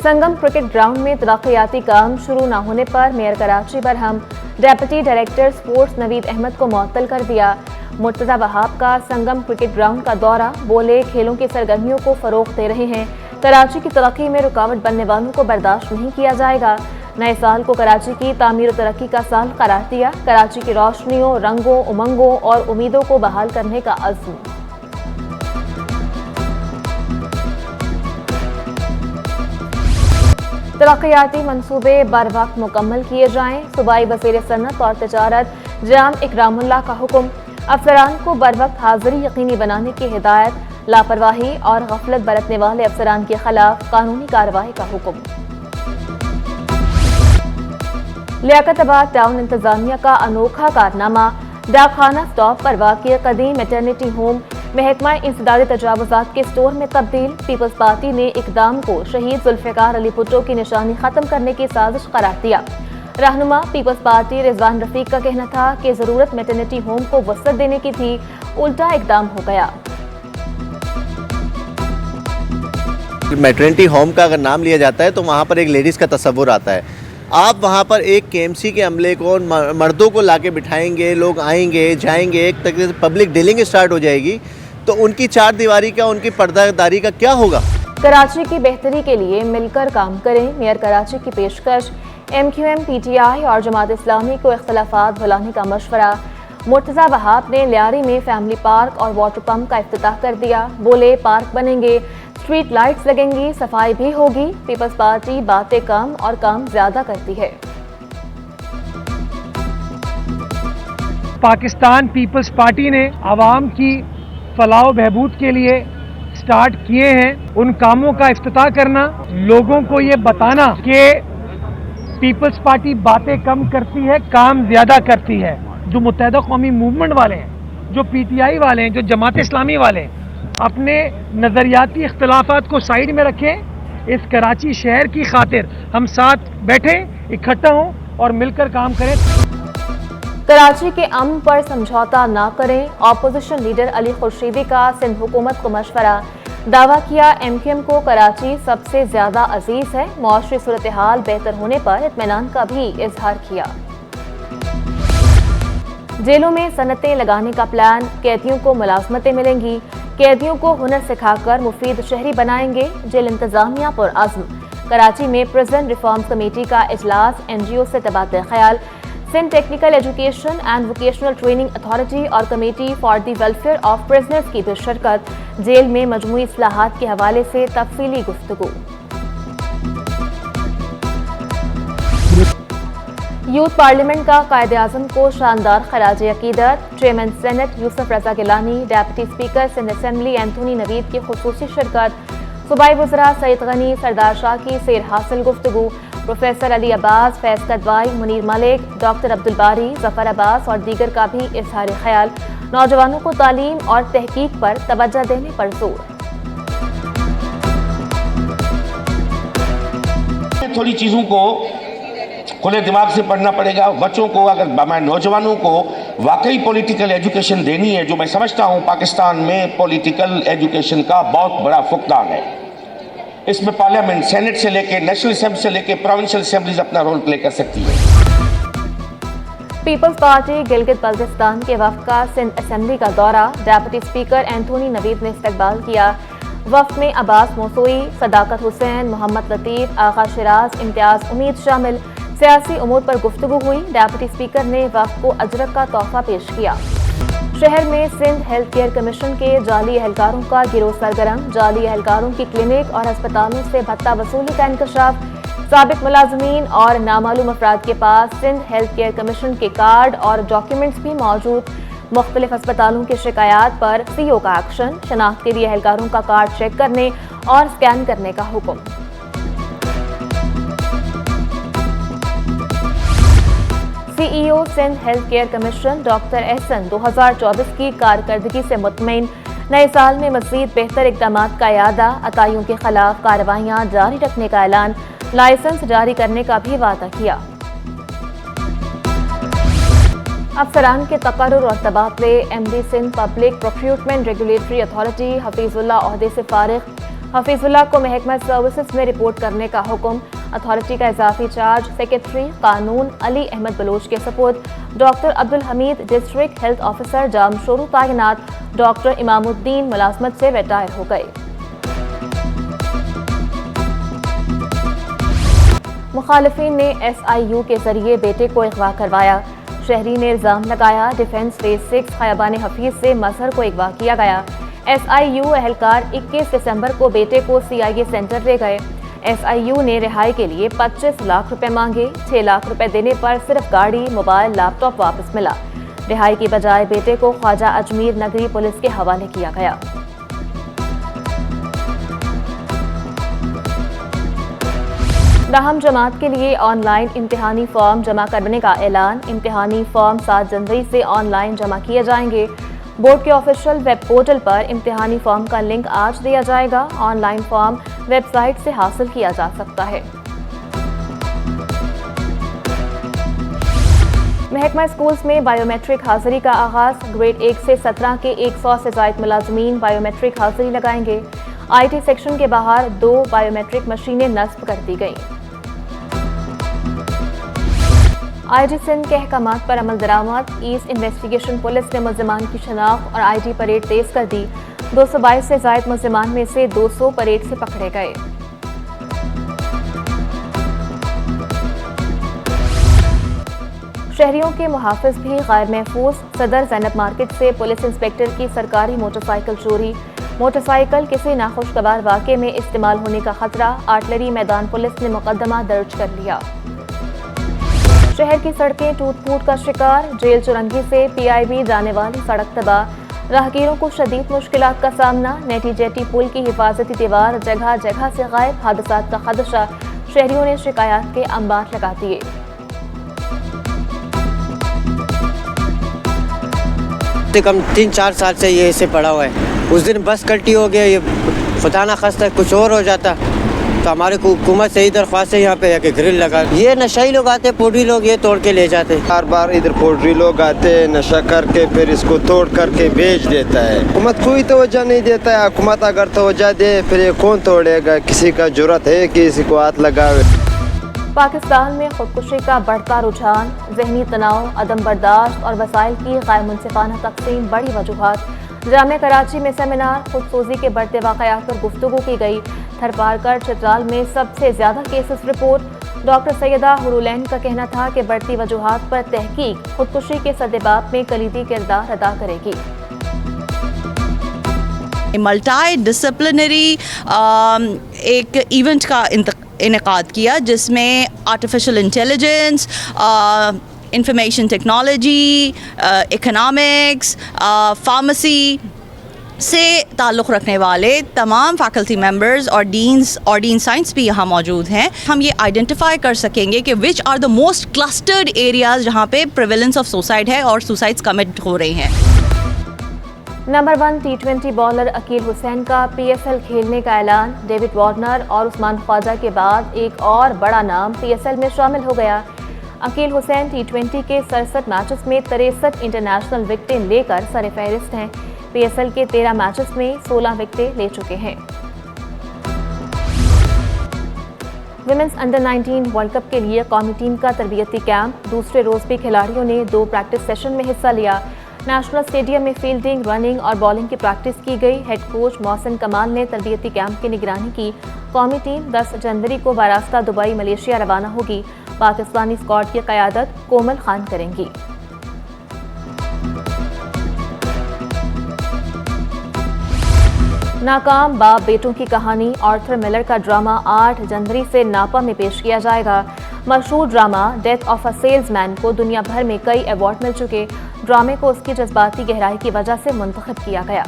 संगम cricket ground में तरक्याती काम शुरू न होने पर मेयर कराची बरहम, deputy director sports Naveed Ahmed को मुअत्तल कर दिया। मुर्तजा वहाब का संगम क्रिकेट ग्राउंड का दौरा, बोले खेलों की सरगर्मियों को फरोग दे रहे हैं, कराची की तरक्की में रुकावट बनने वालों को बर्दाश्त नहीं किया जाएगा। नए साल को कराची की तामीर और तरक्की का साल करार दिया। कराची की रोशनियों, रंगों, उमंगों और उम्मीदों को बहाल करने का अज़्म। तरक्याती मंसूबे बर वक्त मुकम्मल किए जाएं, सूबाई वज़ीर सनत और तिजारत जाम इकरामुल्लाह का हुक्म। अफसरान को बर वक्त हाजिरी यकीनी बनाने की हिदायत। लापरवाही और गफलत बरतने वाले अफसरान के खिलाफ कानूनी कार्रवाई का हुक्म। लियाकताबाद टाउन इंतजामिया का अनोखा कारनामा, डाकखाना स्टॉप पर वाक़िए कदीम मैटरनिटी होम महकमा इंसदादी तजावुज़ात के स्टोर में तब्दील। पीपल्स पार्टी ने इकदाम को शहीद जुल्फ़िकार अली भुट्टो की निशानी खत्म करने की साजिश करार दिया। रहनुमा पीपल्स पार्टी रिजवान रफीक का कहना था कि जरूरत मैटरनिटी होम को वसअत देने की थी, उल्टा इकदाम हो गया। मैटरनिटी होम का अगर नाम लिया जाता है तो वहाँ पर एक लेडीज़ का तस्वुर आता है। आप वहाँ पर एक केएमसी के अमले को, मर्दों को लाके बिठाएंगे, लोग आएंगे जाएंगे, एक तरीके से पब्लिक डीलिंग स्टार्ट हो जाएगी, तो उनकी चार दीवारी का, उनकी पर्दादारी का क्या होगा। कराची की बेहतरी के लिए मिलकर काम करें, मेयर कराची की पेशकश। MQM, PTI और जमात इस्लामी को इख्तलाफात भुलाने का मशवरा। मुर्तजा वहाब ने लियारी में फैमिली पार्क और वाटर पंप का इफ्तिताह कर दिया। बोले पार्क बनेंगे, स्ट्रीट लाइट्स लगेंगी, सफाई भी होगी। पीपल्स पार्टी बातें कम और काम ज्यादा करती है। पाकिस्तान पीपल्स पार्टी ने आवाम की फलाह बहबूद के लिए स्टार्ट किए हैं उन कामों का इफ्तिताह करना, लोगों को ये बताना कि पीपल्स पार्टी बातें कम करती है, काम ज्यादा करती है। जो मुत्तहिदा कौमी मूवमेंट वाले हैं, जो PTI वाले हैं, जो जमात इस्लामी वाले हैं, अपने नज़रियाती इख्तलाफात को साइड में रखें। इस कराची शहर की खातिर हम साथ बैठे, इकट्ठा हों और मिलकर काम करें। कराची के अमन पर समझौता ना करें, ऑपोजिशन लीडर अली खुर्शीदी का सिंध हुकूमत को मशवरा। दावा किया MQM को कराची सबसे ज्यादा अजीज है। मुआशरी सूरत हाल बेहतर होने पर इत्मीनान का भी इजहार किया। जेलों में सनतें लगाने का प्लान, कैदियों को मुलाजमतें मिलेंगी, कैदियों को हुनर सिखाकर मुफीद शहरी बनाएंगे। जेल इंतजामिया पर अज़्म। कराची में प्रिजन रिफॉर्म कमेटी का इजलास, NGO से तबादला ख्याल। Sindh technical education and vocational training authority और committee for the welfare of prisoners की भी शिरकत। जेल में मजमूई इस्लाहात के हवाले से तफसीली गुफ्तगू। यूथ पार्लियामेंट का कायद-ए-आज़म को शानदार खराज अकीदत। Chairman senate Yusuf Raza Gilani, deputy speaker Sindh assembly Anthony Naveed की खुसूसी शिरकत। सूबाई वज़रा सईद गनी, सरदार शाह की सेर हासिल गुफ्तगू। प्रोफेसर अली अब्बास, फैज कदवाई, मुनीर मलिक, डॉक्टर अब्दुल बारी, जफर अब्बास और दीगर का भी इजहार ख्याल। नौजवानों को तालीम और तहकीक पर तवज्जो देने पर जोर। थोड़ी चीज़ों को खुले दिमाग से पढ़ना पड़ेगा। बच्चों को, अगर नौजवानों को वाकई पॉलिटिकल एजुकेशन देनी है, जो मैं समझता हूँ पाकिस्तान में पॉलिटिकल एजुकेशन का बहुत बड़ा फुकदान है। इसमें पार्लियामेंट, सेनेट से लेके नेशनल असेंबली से लेके प्रोविंशियल असेंबलीज अपना रोल प्ले कर सकती है। पीपल्स पार्टी गिलगित बल्तिस्तान के वफ्द का सिंध असेंबली का दौरा। डेप्यूटी स्पीकर एंथोनी नवीद ने इस्तकबाल किया। वफ्द में अब्बास मोसोई, सदाकत हुसैन, मोहम्मद लतीफ, आगा शिराज, इम्तियाज उम्मीद शामिल। सियासी उमूर पर गुफ्तगू हुई। डेप्यूटी स्पीकर ने वफ्द को अजरक का तोहफा पेश किया। शहर में सिंध हेल्थ केयर कमीशन के जाली एहलकारों का गिरोह सरगर्म। जाली एहलकारों की क्लिनिक और अस्पतालों से भत्ता वसूली का इंकशाफ। साबिक मुलाजमीन और नामालूम अफराद के पास सिंध हेल्थ केयर कमीशन के कार्ड और डॉक्यूमेंट्स भी मौजूद। मुख्तलिफ अस्पतालों की शिकायत पर CO का एक्शन। शनाख्त के लिए एहलकारों का कार्ड चेक करने और स्कैन करने का हुक्म। CEO Sindh health care commission doctor Ehsan 2024 की कारकर्दगी से मुतमईन। नए साल में मज़ीद बेहतर इक़दामात का इरादा। अताइयों के खिलाफ कार्रवाइयाँ जारी रखने का ऐलान। लाइसेंस जारी करने का भी वादा किया। अफसरान के तकर्रुर और तबादले। MD Sindh public procurement regulatory authority Hafeezullah ओहदे से फारिग। हफीजुल्लाह को महकमा सर्विसेज में रिपोर्ट करने का हुक्म। अथॉरिटी का इजाफी चार्ज सेक्रेटरी कानून अली अहमद बलोच के सपुर्द। Doctor Abdul Hameed district health officer Jamshoro तैनात। डॉक्टर इमामुद्दीन मुलाजमत से रिटायर हो गए। मुखालिफिन ने SIU के जरिए बेटे को अगवा करवाया। शहरी ने इल्जाम लगाया डिफेंस फेज 6 खयाबान हफीज से मजहर को अगवा किया गया। SIU एहलकार 21 दिसंबर को बेटे को CIA सेंटर ले गए। SIU ने रिहाई के लिए 25 लाख रुपए मांगे। 6 लाख रुपए देने पर सिर्फ गाड़ी, मोबाइल, लैपटॉप वापस मिला। रिहाई की बजाय बेटे को ख्वाजा अजमीर नगरी पुलिस के हवाले किया गया। दहम जमात के लिए ऑनलाइन इम्तिहानी फॉर्म जमा करने का ऐलान। इम्तिहानी फॉर्म 7 जनवरी से ऑनलाइन जमा किए जाएंगे। बोर्ड के ऑफिशियल वेब पोर्टल पर इम्तिहानी फॉर्म का लिंक आज दिया जाएगा। ऑनलाइन फॉर्म वेबसाइट से हासिल किया जा सकता है। महकमा स्कूल्स में बायोमेट्रिक हाजिरी का आगाज। ग्रेड 1 से 17 के 100 से जायद मुलाजमीन बायोमेट्रिक हाजिरी लगाएंगे। IT सेक्शन के बाहर 2 बायोमेट्रिक मशीनें नस्ब कर दी गईं। IG सिंध के अहकामात पर अमल दरामद। ईस्ट इन्वेस्टिगेशन पुलिस ने मुल्जिमान की शनाख्त और ID परेड तेज कर दी। 222 से जायद मुल्जिमान में से 200 परेड से पकड़े गए। शहरियों के मुहाफिज भी गैर महफूज। सदर ज़ैनब मार्केट से पुलिस इंस्पेक्टर की सरकारी मोटरसाइकिल चोरी। मोटरसाइकिल किसी नाखुशगवार वाक़े में इस्तेमाल होने का खतरा। आर्टिलरी मैदान पुलिस ने मुकदमा दर्ज कर लिया। शहर की सड़कें टूट फूट का शिकार। जेल चुरंगी से PIB जाने वाली सड़क तबाह। राहगीरों को शदीद मुश्किलात का सामना। नेटी जेटी पुल की हिफाजती दीवार जगह जगह से गायब। हादसात का खदशा। शहरियों ने शिकायत के अंबार लगा दिए। कम 3-4 साल से ये ऐसे पड़ा हुआ है। उस दिन बस कल्टी हो गया, ये खुदा ना खास्ता कुछ और हो जाता तो हमारे को हुकूमत से ही दरख्वास्त है यहाँ पे कि ग्रिल लगा। ये नशाई लोग आते, पोटरी लोग ये तोड़ के ले जाते। बार बार इधर पोटरी लोग आते हैं, नशा करके फिर इसको तोड़ करके बेच देता है। हुकूमत कोई तवज्जो नहीं देता है। हुकूमत अगर तवज्जो दे फिर ये कौन तोड़ेगा? किसी का जुर्रत है कि किसी को हाथ लगावे? पाकिस्तान में खुदकुशी का बढ़ता रुझान। जहनी तनाव, अदम बर्दाश्त और वसाइल की गैर मुनसिफाना तकसीम बड़ी वजूहात। जामिया कराची में सेमिनार। खुदसोजी के बढ़ते वाक़यात पर गुफ्तगू की गई। थरपारकर चित्राल में सबसे ज़्यादा केसेस रिपोर्ट। डॉक्टर सैयदा हुरुलैन का कहना था कि बढ़ती वजूहात पर तहकीक खुदकुशी के सद्देबाब में कलीदी किरदार अदा करेगी। मल्टी डिसिप्लिनरी एक इवेंट का इनेकाद किया जिसमें artificial intelligence, information technology, economics, pharmacy से ताल्लुक़ रखने वाले तमाम फैकल्टी मेंबर्स और डीन साइंस भी यहाँ मौजूद हैं। हम ये आइडेंटिफाई कर सकेंगे कि which are the most clustered areas जहाँ पे प्रिवेलेंस ऑफ सुसाइड है और सुसाइड्स कमिट हो रहे हैं। Number 1 T20 bowler Aqeel Hussain का PSL खेलने का ऐलान। डेविड वार्नर और उस्मान ख्वाजा के बाद एक और बड़ा नाम PSL में शामिल हो गया। अकील हुसैन T20 के 67 मैचेस में 63 इंटरनेशनल विकेटें लेकर सरफहरिस्त हैं। PSL के 13 मैचेस में 16 विकेटें ले चुके हैं। विमेंस अंडर 19 वर्ल्ड कप के लिए कौमी टीम का तरबियती कैंप। दूसरे रोज भी खिलाड़ियों ने 2 प्रैक्टिस सेशन में हिस्सा लिया। नेशनल स्टेडियम में फील्डिंग, रनिंग और बॉलिंग की प्रैक्टिस की गई। हेड कोच मोहसिन कमाल ने तरबियती कैंप की निगरानी की। कौमी टीम 10 जनवरी को बारास्ता दुबई मलेशिया रवाना होगी। पाकिस्तानी स्क्वाड की क़यादत कोमल खान करेंगी। नाकाम बाप बेटों की कहानी आर्थर मिलर का ड्रामा 8 जनवरी से नापा में पेश किया जाएगा। मशहूर drama death of a salesman को दुनिया भर में कई अवार्ड मिल चुके। ड्रामे को उसकी जज्बाती गहराई की वजह से मुंतखब किया गया।